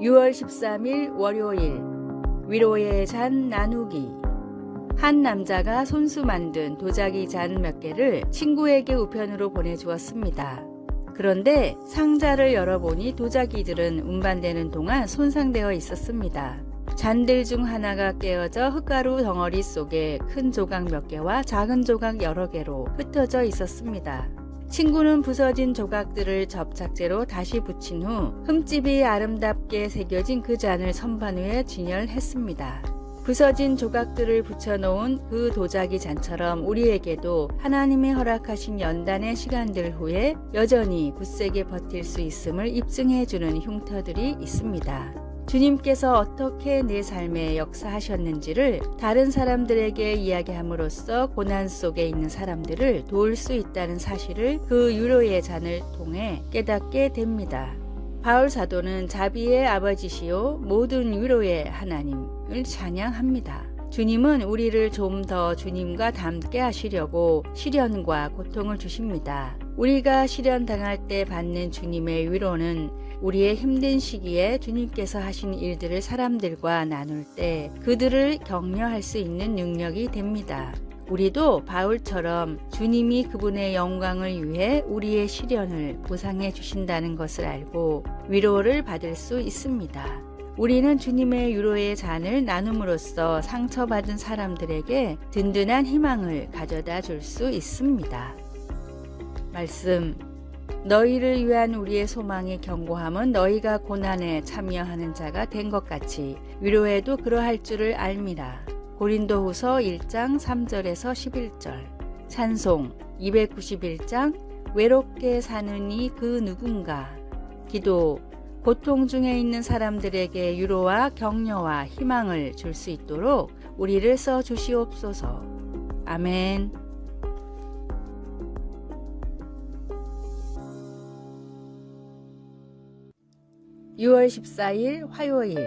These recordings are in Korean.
6월 13일 월요일 위로의 잔 나누기. 한 남자가 손수 만든 도자기 잔 몇 개를 친구에게 우편으로 보내주었습니다. 그런데 상자를 열어보니 도자기들은 운반되는 동안 손상되어 있었습니다. 잔들 중 하나가 깨어져 흙가루 덩어리 속에 큰 조각 몇 개와 작은 조각 여러 개로 흩어져 있었습니다. 친구는 부서진 조각들을 접착제로 다시 붙인 후 흠집이 아름답게 새겨진 그 잔을 선반 위에 진열했습니다. 부서진 조각들을 붙여놓은 그 도자기 잔처럼 우리에게도 하나님이 허락하신 연단의 시간들 후에 여전히 굳세게 버틸 수 있음을 입증해주는 흉터들이 있습니다. 주님께서 어떻게 내 삶에 역사하셨는지를 다른 사람들에게 이야기함으로써 고난 속에 있는 사람들을 도울 수 있다는 사실을 그 위로의 잔을 통해 깨닫게 됩니다. 바울 사도는 자비의 아버지시요 모든 위로의 하나님을 찬양합니다. 주님은 우리를 좀 더 주님과 닮게 하시려고 시련과 고통을 주십니다. 우리가 시련 당할 때 받는 주님의 위로는 우리의 힘든 시기에 주님께서 하신 일들을 사람들과 나눌 때 그들을 격려할 수 있는 능력이 됩니다. 우리도 바울처럼 주님이 그분의 영광을 위해 우리의 시련을 보상해 주신다는 것을 알고 위로를 받을 수 있습니다. 우리는 주님의 위로의 잔을 나눔으로써 상처받은 사람들에게 든든한 희망을 가져다 줄 수 있습니다. 말씀. 너희를 위한 우리의 소망의 견고함은 너희가 고난에 참여하는 자가 된 것 같이 위로에도 그러할 줄을 알미라. 고린도후서 1장 3절에서 11절. 찬송 291장 외롭게 사는 이 그 누군가. 기도. 고통 중에 있는 사람들에게 위로와 격려와 희망을 줄 수 있도록 우리를 써 주시옵소서. 아멘. (6월 14일) 화요일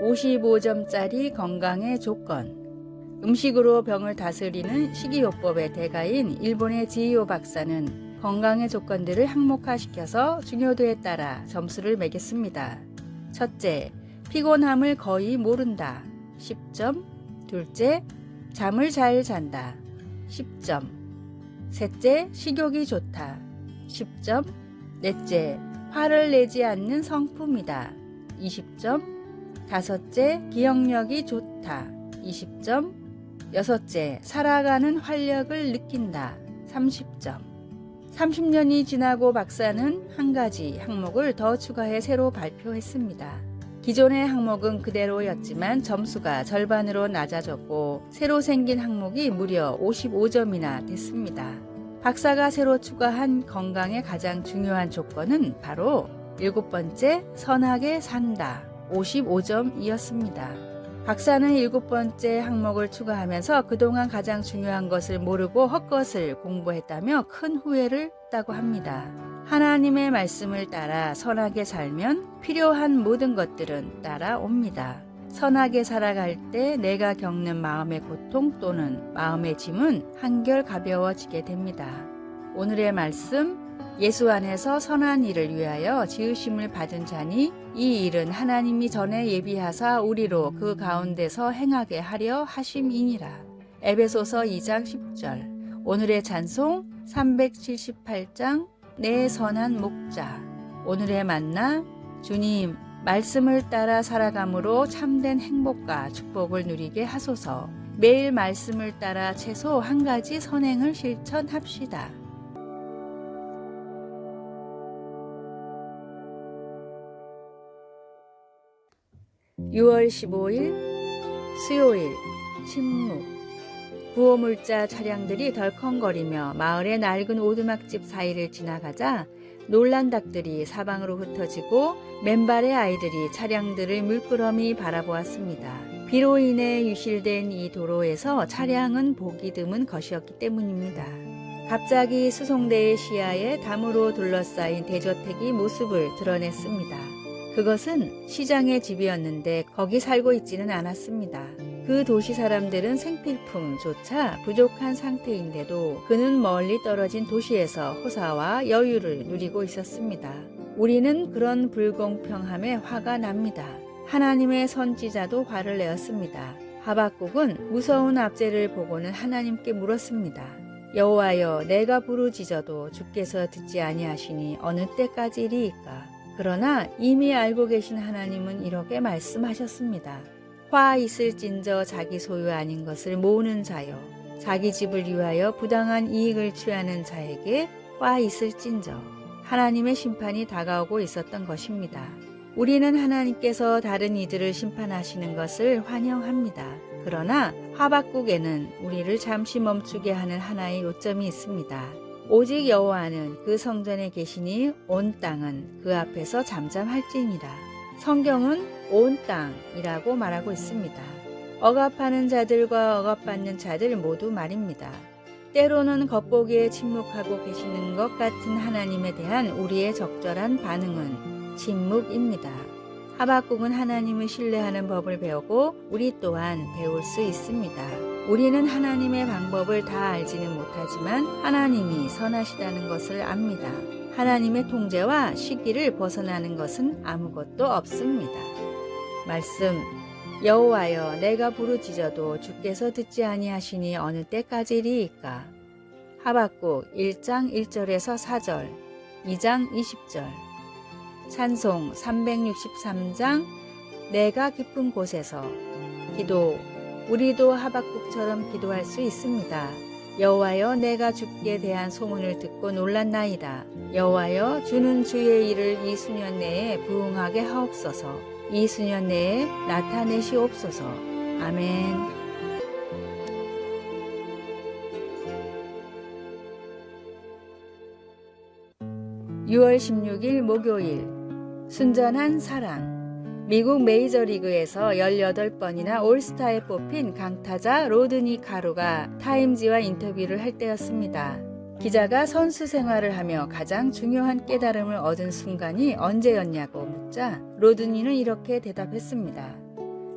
55점짜리 건강의 조건. 음식으로 병을 다스리는 식이요법의 대가인 일본의 지이오 박사는 건강의 조건들을 항목화시켜서 중요도에 따라 점수를 매겼습니다. 첫째, 피곤함을 거의 모른다. 10점. 둘째, 잠을 잘 잔다. 10점. 셋째, 식욕이 좋다. 10점. 넷째, 화를 내지 않는 성품이다. 20점. 다섯째, 기억력이 좋다. 20점. 여섯째, 살아가는 활력을 느낀다. 30점. 30년이 지나고 박사는 한 가지 항목을 더 추가해 새로 발표했습니다. 기존의 항목은 그대로였지만 점수가 절반으로 낮아졌고 새로 생긴 항목이 무려 55점이나 됐습니다. 박사가 새로 추가한 건강의 가장 중요한 조건은 바로 7번째, 선하게 산다. 55점이었습니다. 박사는 7번째 항목을 추가하면서 그동안 가장 중요한 것을 모르고 헛것을 공부했다며 큰 후회를 했다고 합니다. 하나님의 말씀을 따라 선하게 살면 필요한 모든 것들은 따라옵니다. 선하게 살아갈 때 내가 겪는 마음의 고통 또는 마음의 짐은 한결 가벼워지게 됩니다. 오늘의 말씀. 예수 안에서 선한 일을 위하여 지으심을 받은 자니 이 일은 하나님이 전에 예비하사 우리로 그 가운데서 행하게 하려 하심이니라. 에베소서 2장 10절. 오늘의 찬송 378장 내 선한 목자. 오늘의 만나. 주님, 말씀을 따라 살아감으로 참된 행복과 축복을 누리게 하소서. 매일 말씀을 따라 최소 한 가지 선행을 실천합시다. 6월 15일 수요일 침묵. 구호물자 차량들이 덜컹거리며 마을의 낡은 오두막집 사이를 지나가자 놀란 닭들이 사방으로 흩어지고 맨발의 아이들이 차량들을 물끄러미 바라보았습니다. 비로 인해 유실된 이 도로에서 차량은 보기 드문 것이었기 때문입니다. 갑자기 수송대의 시야에 담으로 둘러싸인 대저택이 모습을 드러냈습니다. 그것은 시장의 집이었는데 거기 살고 있지는 않았습니다. 그 도시 사람들은 생필품조차 부족한 상태인데도 그는 멀리 떨어진 도시에서 호사와 여유를 누리고 있었습니다. 우리는 그런 불공평함에 화가 납니다. 하나님의 선지자도 화를 내었습니다. 하박국은 무서운 압제를 보고는 하나님께 물었습니다. 여호와여, 내가 부르짖어도 주께서 듣지 아니하시니 어느 때까지리이까? 그러나 이미 알고 계신 하나님은 이렇게 말씀하셨습니다. 화 있을진저 자기 소유 아닌 것을 모으는 자여, 자기 집을 위하여 부당한 이익을 취하는 자에게 화 있을진저. 하나님의 심판이 다가오고 있었던 것입니다. 우리는 하나님께서 다른 이들을 심판하시는 것을 환영합니다. 그러나 하박국에는 우리를 잠시 멈추게 하는 하나의 요점이 있습니다. 오직 여호와는 그 성전에 계시니 온 땅은 그 앞에서 잠잠할지니라. 성경은 온 땅이라고 말하고 있습니다. 억압하는 자들과 억압받는 자들 모두 말입니다. 때로는 겉보기에 침묵하고 계시는 것 같은 하나님에 대한 우리의 적절한 반응은 침묵입니다. 하박국은 하나님을 신뢰하는 법을 배우고 우리 또한 배울 수 있습니다. 우리는 하나님의 방법을 다 알지는 못하지만 하나님이 선하시다는 것을 압니다. 하나님의 통제와 시기를 벗어나는 것은 아무것도 없습니다. 말씀, 여호와여, 내가 부르짖어도 주께서 듣지 아니하시니 어느 때까지리이까? 하박국 1장 1절에서 4절, 2장 20절. 찬송 363장 내가 깊은 곳에서. 기도, 우리도 하박국처럼 기도할 수 있습니다. 여호와여, 내가 주께 대한 소문을 듣고 놀랐나이다. 여호와여, 주는 주의 일을 이 수년 내에 부응하게 하옵소서. 이 수년 내에 나타내시옵소서. 아멘. 6월 16일 목요일, 순전한 사랑. 미국 메이저리그에서 18번이나 올스타에 뽑힌 강타자 로드니 카루가 타임지와 인터뷰를 할 때였습니다. 기자가 선수 생활을 하며 가장 중요한 깨달음을 얻은 순간이 언제였냐고 묻자 로드니는 이렇게 대답했습니다.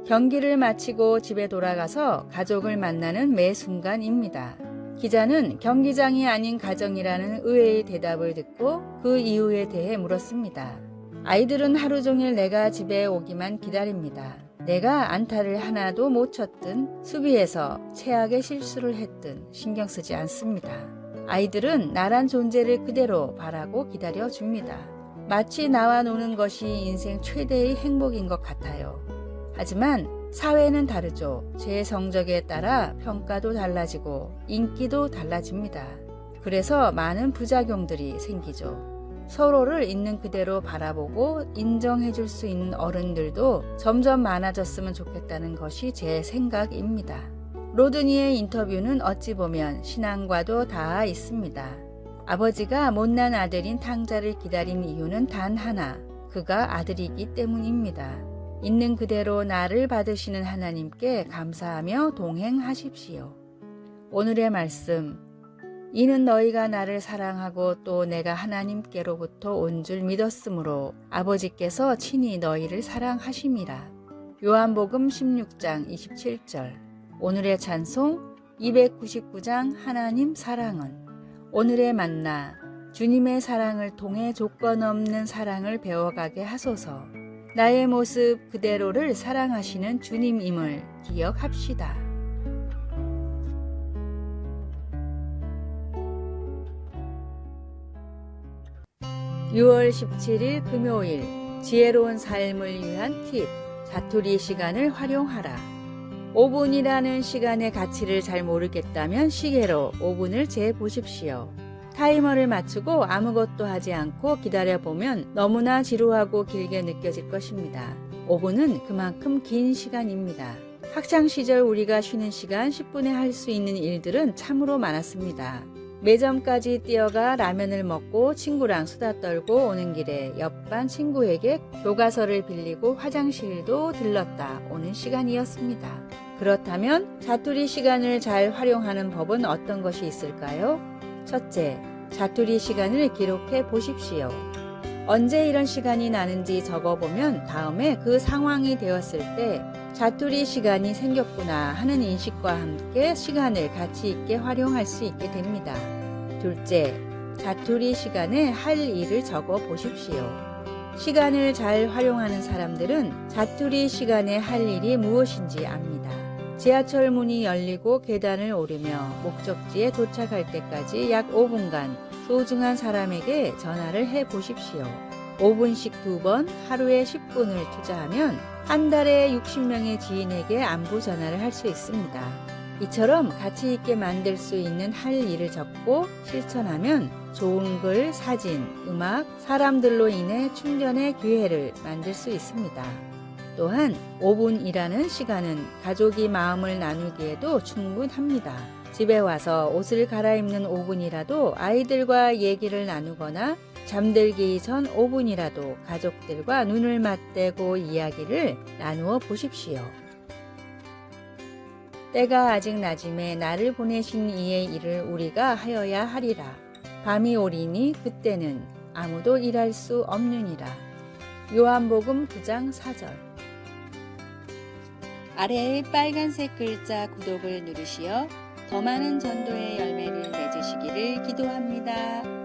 경기를 마치고 집에 돌아가서 가족을 만나는 매 순간입니다. 기자는 경기장이 아닌 가정이라는 의외의 대답을 듣고 그 이유에 대해 물었습니다. 아이들은 하루 종일 내가 집에 오기만 기다립니다. 내가 안타를 하나도 못 쳤든 수비에서 최악의 실수를 했든 신경 쓰지 않습니다. 아이들은 나란 존재를 그대로 바라고 기다려줍니다. 마치 나와 노는 것이 인생 최대의 행복인 것 같아요. 하지만 사회는 다르죠. 제 성적에 따라 평가도 달라지고 인기도 달라집니다. 그래서 많은 부작용들이 생기죠. 서로를 있는 그대로 바라보고 인정해 줄 수 있는 어른들도 점점 많아졌으면 좋겠다는 것이 제 생각입니다. 로드니의 인터뷰는 어찌 보면 신앙과도 닿아 있습니다. 아버지가 못난 아들인 탕자를 기다린 이유는 단 하나, 그가 아들이기 때문입니다. 있는 그대로 나를 받으시는 하나님께 감사하며 동행하십시오. 오늘의 말씀, 이는 너희가 나를 사랑하고 또 내가 하나님께로부터 온 줄 믿었으므로 아버지께서 친히 너희를 사랑하심이라. 요한복음 16장 27절. 오늘의 찬송 299장 하나님 사랑은. 오늘의 만나, 주님의 사랑을 통해 조건 없는 사랑을 배워가게 하소서. 나의 모습 그대로를 사랑하시는 주님임을 기억합시다. 6월 17일 금요일, 지혜로운 삶을 위한 팁, 자투리 시간을 활용하라. 5분이라는 시간의 가치를 잘 모르겠다면 시계로 5분을 재보십시오. 타이머를 맞추고 아무것도 하지 않고 기다려보면 너무나 지루하고 길게 느껴질 것입니다. 5분은 그만큼 긴 시간입니다. 학창시절 우리가 쉬는 시간 10분에 할 수 있는 일들은 참으로 많았습니다. 매점까지 뛰어가 라면을 먹고 친구랑 수다 떨고 오는 길에 옆반 친구에게 교과서를 빌리고 화장실도 들렀다 오는 시간이었습니다. 그렇다면 자투리 시간을 잘 활용하는 법은 어떤 것이 있을까요? 첫째, 자투리 시간을 기록해 보십시오. 언제 이런 시간이 나는지 적어보면 다음에 그 상황이 되었을 때 자투리 시간이 생겼구나 하는 인식과 함께 시간을 가치 있게 활용할 수 있게 됩니다. 둘째, 자투리 시간에 할 일을 적어 보십시오. 시간을 잘 활용하는 사람들은 자투리 시간에 할 일이 무엇인지 압니다. 지하철 문이 열리고 계단을 오르며 목적지에 도착할 때까지 약 5분간 소중한 사람에게 전화를 해 보십시오. 5분씩 2번 하루에 10분을 투자하면 한 달에 60명의 지인에게 안부 전화를 할 수 있습니다. 이처럼 가치 있게 만들 수 있는 할 일을 적고 실천하면 좋은 글, 사진, 음악, 사람들로 인해 충전의 기회를 만들 수 있습니다. 또한 5분이라는 시간은 가족이 마음을 나누기에도 충분합니다. 집에 와서 옷을 갈아입는 5분이라도 아이들과 얘기를 나누거나 잠들기 전 5분이라도 가족들과 눈을 맞대고 이야기를 나누어 보십시오. 때가 아직 낮음에 나를 보내신 이의 일을 우리가 하여야 하리라. 밤이 오리니 그때는 아무도 일할 수 없느니라. 요한복음 9장 4절. 아래의 빨간색 글자 구독을 누르시어 더 많은 전도의 열매를 맺으시기를 기도합니다.